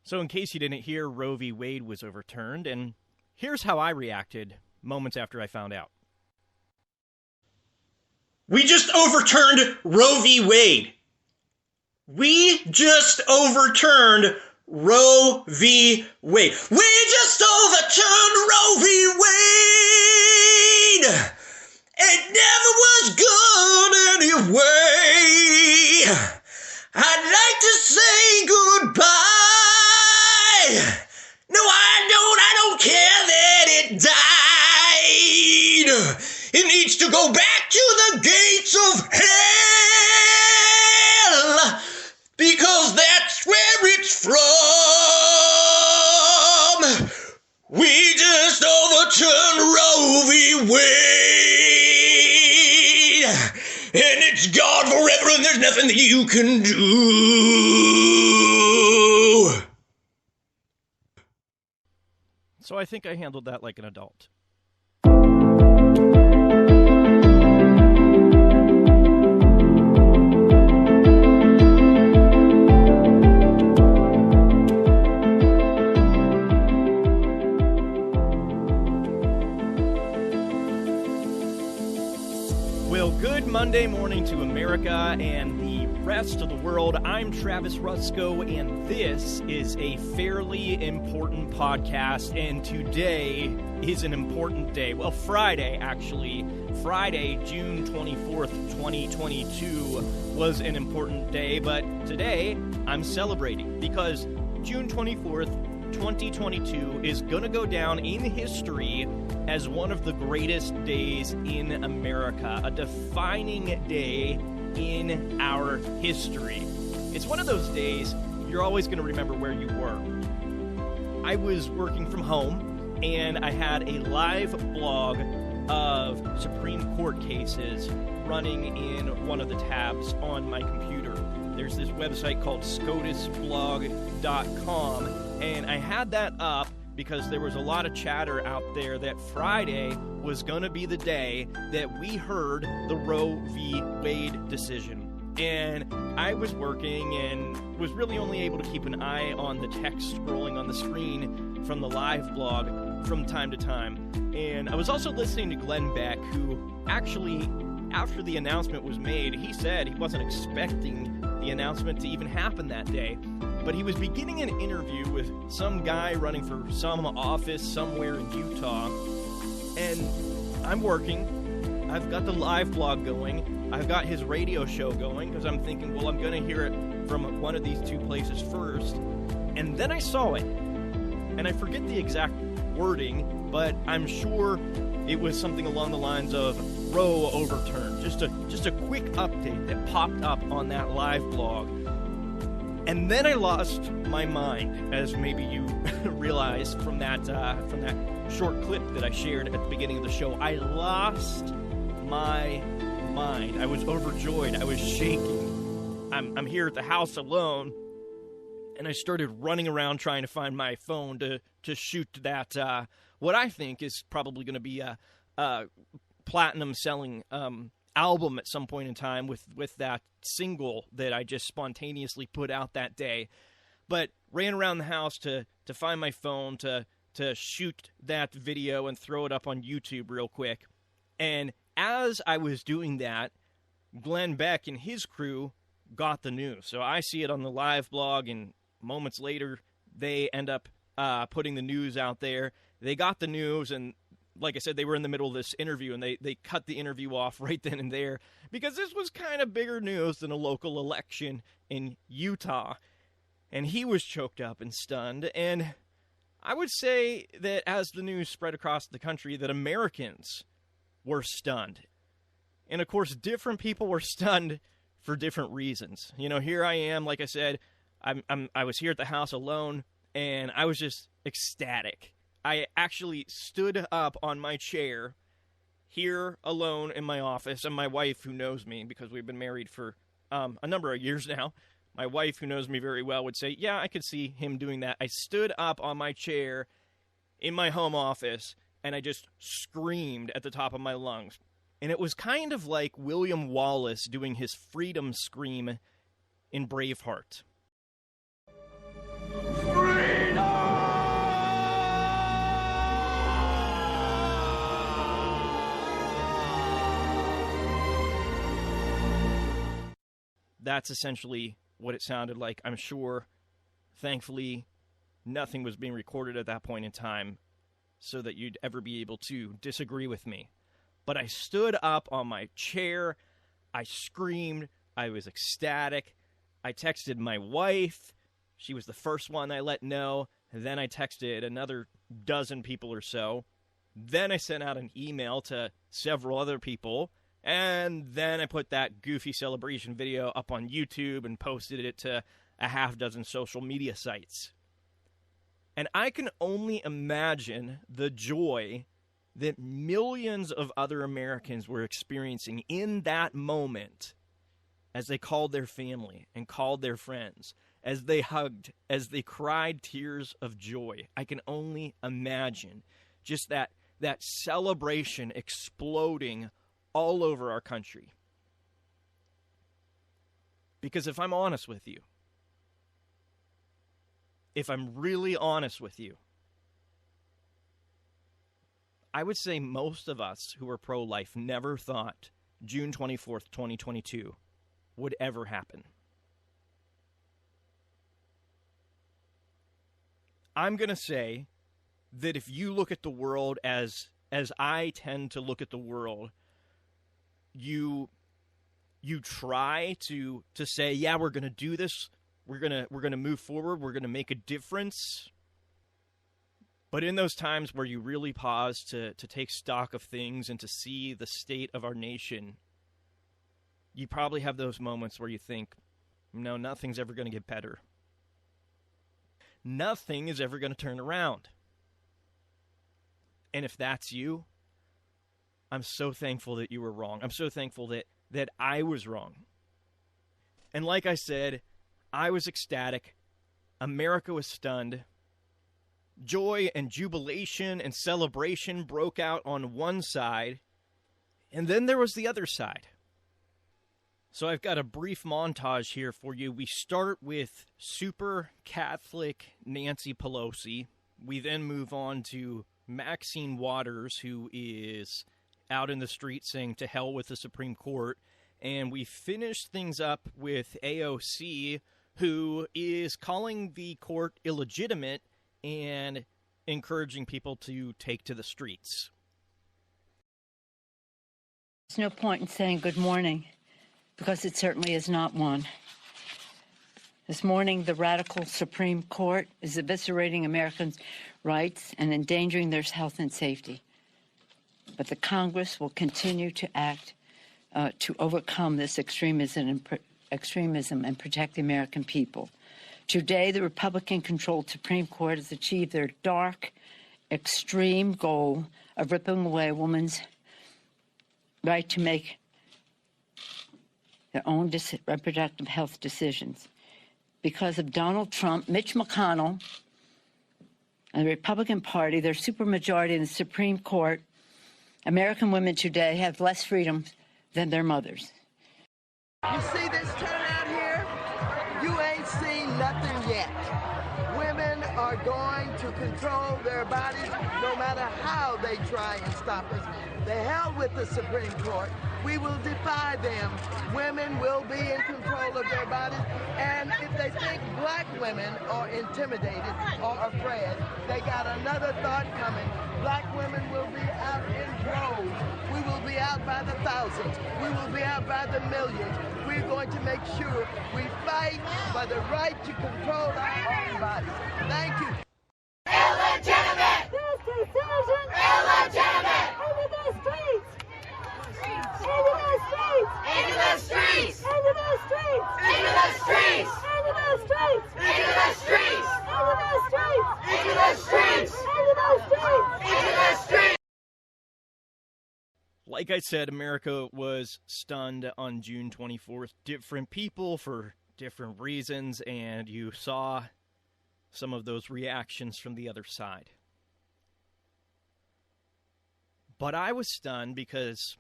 So in case you didn't hear, Roe v. Wade was overturned, and here's how I reacted moments after I found out. We just overturned Roe v. Wade. We just overturned Roe v. Wade. We just overturned Roe v. Wade. It never was good anyway. I'd like to say goodbye. No, I don't care that it died. It needs to go back to the gates of hell, because that's where it's from. We just overturned Roe v. Wade, and it's gone forever, and there's nothing that you can do. So I think I handled that like an adult. Good Monday morning to America and the rest of the world. I'm Travis Rusko, and this is a fairly important podcast, and today is an important day. Well, Friday, actually. Friday, June 24th, 2022 was an important day, but today I'm celebrating because June 24th, 2022 is going to go down in history as one of the greatest days in America, a defining day in our history. It's one of those days you're always going to remember where you were. I was working from home, and I had a live blog of Supreme Court cases running in one of the tabs on my computer. There's this website called SCOTUSblog.com, and I had that up because there was a lot of chatter out there that Friday was going to be the day that we heard the Roe v. Wade decision. And I was working and was really only able to keep an eye on the text scrolling on the screen from the live blog from time to time. And I was also listening to Glenn Beck, who actually, after the announcement was made, he said he wasn't expecting the announcement to even happen that day. But he was beginning an interview with some guy running for some office somewhere in Utah. And I'm working. I've got the live blog going. I've got his radio show going because I'm thinking, well, I'm going to hear it from one of these two places first. And then I saw it. And I forget the exact wording, but I'm sure it was something along the lines of Roe overturned. Just a quick update that popped up on that live blog. And then I lost my mind, as maybe you realize from that short clip that I shared at the beginning of the show. I lost my mind. I was overjoyed. I was shaking. I'm here at the house alone, and I started running around trying to find my phone to shoot that what I think is probably going to be a platinum selling album at some point in time with that single that I just spontaneously put out that day. But ran around the house to find my phone to shoot that video and throw it up on YouTube real quick. And as I was doing that, Glenn Beck and his crew got the news. So I see it on the live blog, and moments later they end up putting the news out there. They got the news, and like I said, they were in the middle of this interview, and they cut the interview off right then and there because this was kind of bigger news than a local election in Utah. And he was choked up and stunned. And I would say that as the news spread across the country, that Americans were stunned. And of course, different people were stunned for different reasons. You know, here I am, like I said, I was here at the house alone, and I was just ecstatic. I actually stood up on my chair here alone in my office, and my wife, who knows me because we've been married for a number of years now, my wife, who knows me very well, would say, yeah, I could see him doing that. I stood up on my chair in my home office, and I just screamed at the top of my lungs. And it was kind of like William Wallace doing his freedom scream in Braveheart. Freedom! That's essentially what it sounded like. I'm sure, thankfully, nothing was being recorded at that point in time so that you'd ever be able to disagree with me. But I stood up on my chair. I screamed. I was ecstatic. I texted my wife. She was the first one I let know. And then I texted another dozen people or so. Then I sent out an email to several other people. And then I put that goofy celebration video up on YouTube and posted it to a half dozen social media sites. And I can only imagine the joy that millions of other Americans were experiencing in that moment as they called their family and called their friends, as they hugged, as they cried tears of joy. I can only imagine just that celebration exploding all over our country. Because if I'm honest with you, if I'm really honest with you, I would say most of us who are pro-life never thought June 24th, 2022 would ever happen. I'm going to say that if you look at the world as I tend to look at the world, you try to say, yeah, we're going to do this. We're going to move forward. We're going to make a difference. But in those times where you really pause to take stock of things and to see the state of our nation, you probably have those moments where you think, no, nothing's ever going to get better. Nothing is ever going to turn around. And if that's you, I'm so thankful that you were wrong. I'm so thankful that I was wrong. And like I said, I was ecstatic. America was stunned. Joy and jubilation and celebration broke out on one side, and then there was the other side. So I've got a brief montage here for you. We start with super Catholic Nancy Pelosi. We then move on to Maxine Waters, who is out in the street saying to hell with the Supreme Court. And we finish things up with AOC, who is calling the court illegitimate and encouraging people to take to the streets. There's no point in saying good morning, because it certainly is not one. This morning, the radical Supreme Court is eviscerating Americans' rights and endangering their health and safety. But the Congress will continue to act to overcome this extremism and protect the American people. Today, the Republican-controlled Supreme Court has achieved their dark, extreme goal of ripping away a woman's right to make their own reproductive health decisions. Because of Donald Trump, Mitch McConnell, and the Republican Party, their supermajority in the Supreme Court, American women today have less freedom than their mothers. You see this turnout here? You ain't seen nothing yet. Women are going to control their bodies no matter how they try and stop us. The hell with the Supreme Court. We will defy them. Women will be in control of their bodies. And if they think black women are intimidated or afraid, they got another thought coming. Black women will be out in droves. We will be out by the thousands. We will be out by the millions. We're going to make sure we fight for the right to control our own bodies. Thank you. Illegitimate! This decision! Illegitimate! Into the streets! Into the streets! Into the streets! Into the streets! Into the streets! Into the streets! Into the streets! Into the streets! Into the streets! Into the streets! Into the streets! Like I said, America was stunned on June 24th. Different people for different reasons, and you saw some of those reactions from the other side. But I was stunned because,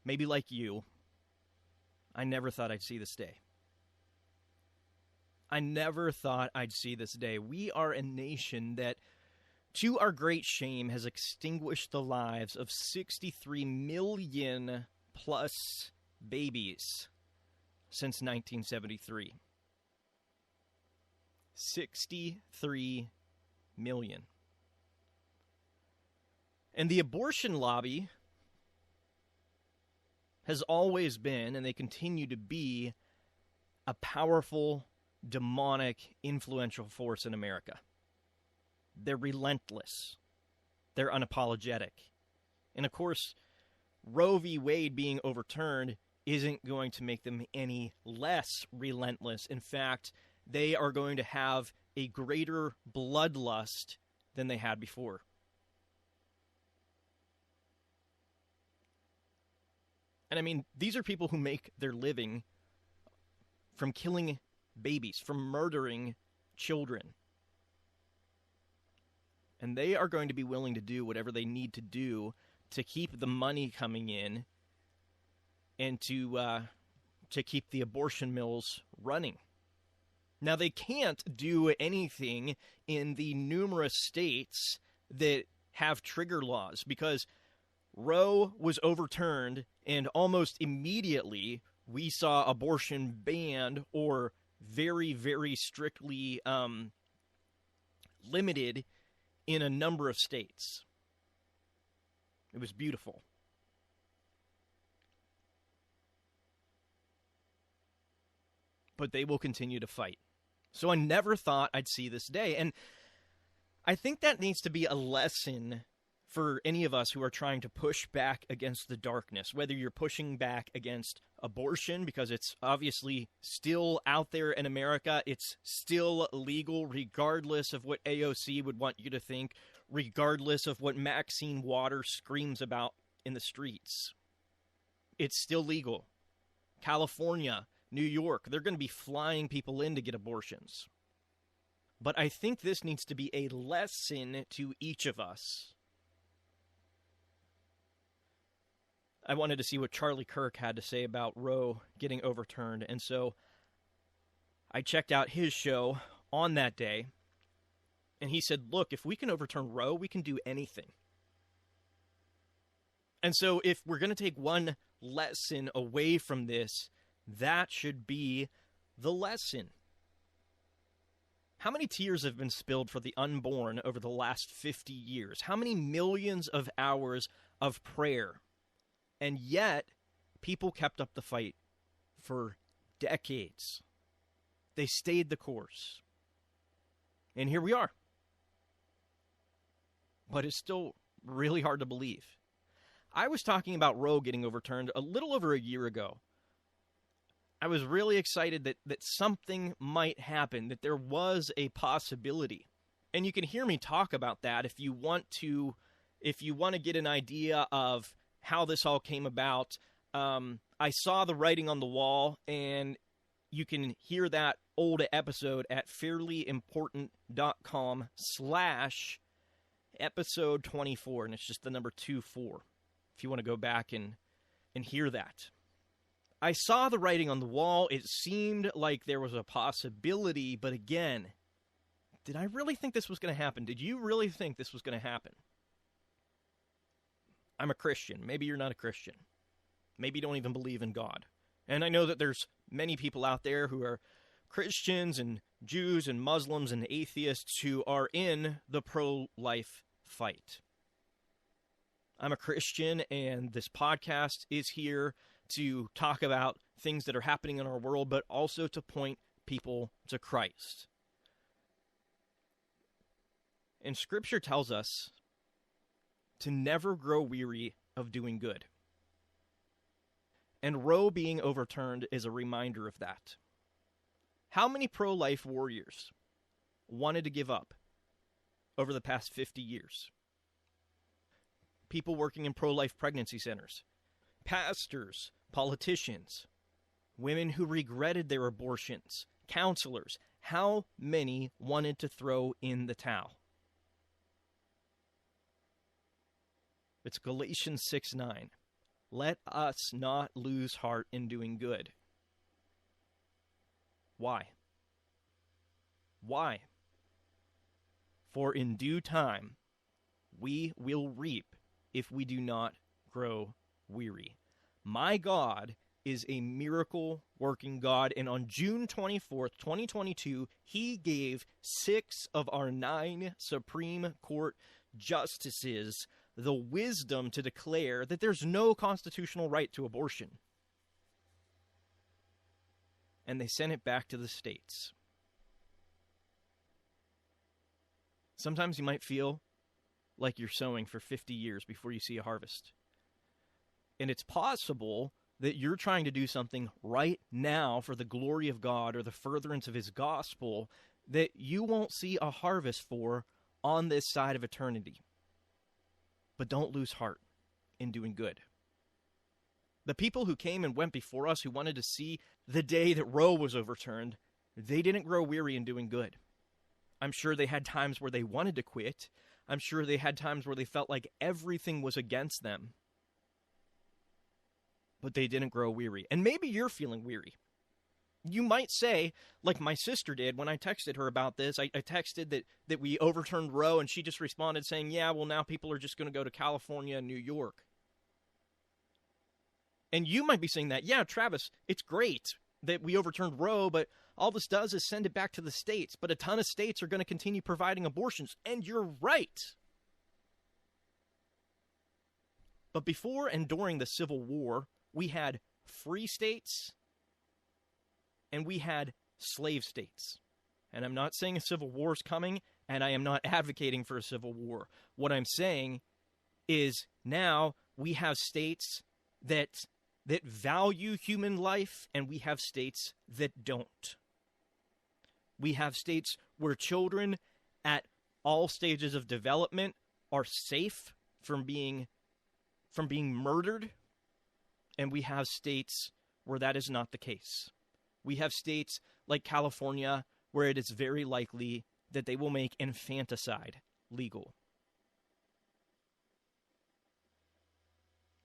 maybe like you, I never thought I'd see this day. I never thought I'd see this day. We are a nation that, to our great shame, has extinguished the lives of 63 million plus babies since 1973. 63 million. And the abortion lobby has always been, and they continue to be, a powerful, demonic, influential force in America. They're relentless. They're unapologetic. And of course, Roe v. Wade being overturned isn't going to make them any less relentless. In fact, they are going to have a greater bloodlust than they had before. And I mean, these are people who make their living from killing babies, from murdering children. And they are going to be willing to do whatever they need to do to keep the money coming in and to keep the abortion mills running. Now, they can't do anything in the numerous states that have trigger laws because Roe was overturned, and almost immediately we saw abortion banned or very, very strictly limited in a number of states. It was beautiful. But they will continue to fight. So I never thought I'd see this day. And I think that needs to be a lesson for any of us who are trying to push back against the darkness, whether you're pushing back against abortion because it's obviously still out there in America, it's still legal regardless of what AOC would want you to think, regardless of what Maxine Waters screams about in the streets. It's still legal. California, New York, they're going to be flying people in to get abortions. But I think this needs to be a lesson to each of us. I wanted to see what Charlie Kirk had to say about Roe getting overturned, and so I checked out his show on that day, and he said, look, if we can overturn Roe, we can do anything. And so if we're going to take one lesson away from this, that should be the lesson. How many tears have been spilled for the unborn over the last 50 years? How many millions of hours of prayer? And yet, people kept up the fight for decades. They stayed the course. And here we are. But it's still really hard to believe. I was talking about Roe getting overturned a little over a year ago. I was really excited that something might happen, that there was a possibility. And you can hear me talk about that if you want to get an idea of how this all came about. I saw the writing on the wall, and you can hear that old episode at fairlyimportant.com/episode 24, and it's just the number 24, if you want to go back and hear that. I saw the writing on the wall. It seemed like there was a possibility, but again, did I really think this was going to happen? Did you really think this was going to happen? I'm a Christian. Maybe you're not a Christian. Maybe you don't even believe in God. And I know that there's many people out there who are Christians and Jews and Muslims and atheists who are in the pro-life fight. I'm a Christian, and this podcast is here to talk about things that are happening in our world, but also to point people to Christ. And Scripture tells us to never grow weary of doing good. And Roe being overturned is a reminder of that. How many pro-life warriors wanted to give up over the past 50 years? People working in pro-life pregnancy centers, pastors, politicians, women who regretted their abortions, counselors. How many wanted to throw in the towel? It's Galatians 6:9. Let us not lose heart in doing good. Why? Why? For in due time we will reap if we do not grow weary. My God is a miracle-working God, and on June 24th, 2022, he gave 6 of our 9 Supreme Court justices the wisdom to declare that there's no constitutional right to abortion. And they sent it back to the states. Sometimes you might feel like you're sowing for 50 years before you see a harvest. And it's possible that you're trying to do something right now for the glory of God or the furtherance of his gospel that you won't see a harvest for on this side of eternity. But don't lose heart in doing good. The people who came and went before us, who wanted to see the day that Roe was overturned, they didn't grow weary in doing good. I'm sure they had times where they wanted to quit. I'm sure they had times where they felt like everything was against them. But they didn't grow weary. And maybe you're feeling weary. You might say, like my sister did when I texted her about this, I texted that we overturned Roe, and she just responded saying, yeah, well, now people are just going to go to California and New York. And you might be saying that, yeah, Travis, it's great that we overturned Roe, but all this does is send it back to the states. But a ton of states are going to continue providing abortions. And you're right. But before and during the Civil War, we had free states and we had slave states. And I'm not saying a civil war is coming, and I am not advocating for a civil war. What I'm saying is now we have states that value human life, and we have states that don't. We have states where children at all stages of development are safe from being murdered, and we have states where that is not the case. We have states like California where it is very likely that they will make infanticide legal.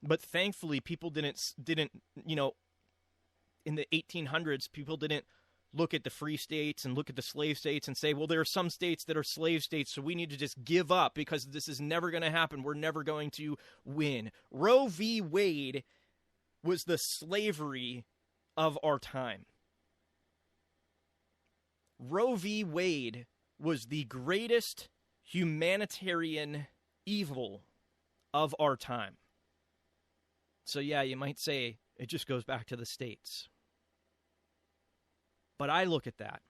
But thankfully, people didn't, in the 1800s, people didn't look at the free states and look at the slave states and say, well, there are some states that are slave states, so we need to just give up because this is never going to happen. We're never going to win. Roe v. Wade was the slavery of our time. Roe v. Wade was the greatest humanitarian evil of our time. So yeah, you might say it just goes back to the states. But I look at that.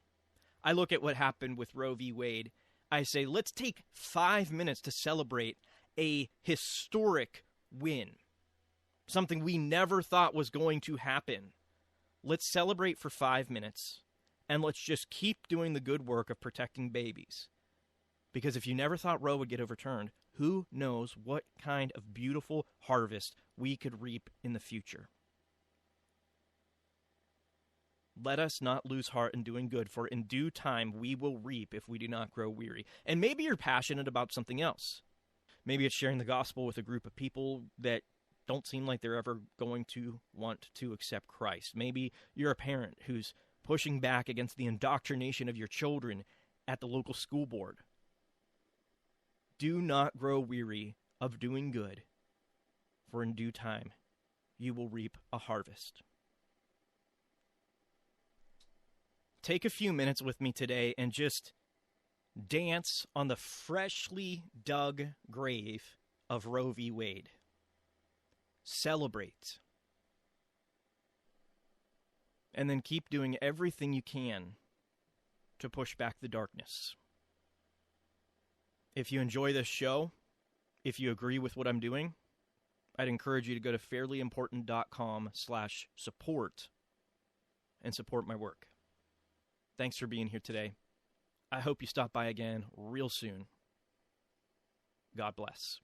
I look at what happened with Roe v. Wade. I say, let's take 5 minutes to celebrate a historic win. Something we never thought was going to happen. Let's celebrate for 5 minutes, and let's just keep doing the good work of protecting babies. Because if you never thought Roe would get overturned, who knows what kind of beautiful harvest we could reap in the future. Let us not lose heart in doing good, for in due time we will reap if we do not grow weary. And maybe you're passionate about something else. Maybe it's sharing the gospel with a group of people that don't seem like they're ever going to want to accept Christ. Maybe you're a parent who's pushing back against the indoctrination of your children at the local school board. Do not grow weary of doing good, for in due time you will reap a harvest. Take a few minutes with me today and just dance on the freshly dug grave of Roe v. Wade. Celebrate. And then keep doing everything you can to push back the darkness. If you enjoy this show, if you agree with what I'm doing, I'd encourage you to go to fairlyimportant.com/support and support my work. Thanks for being here today. I hope you stop by again real soon. God bless.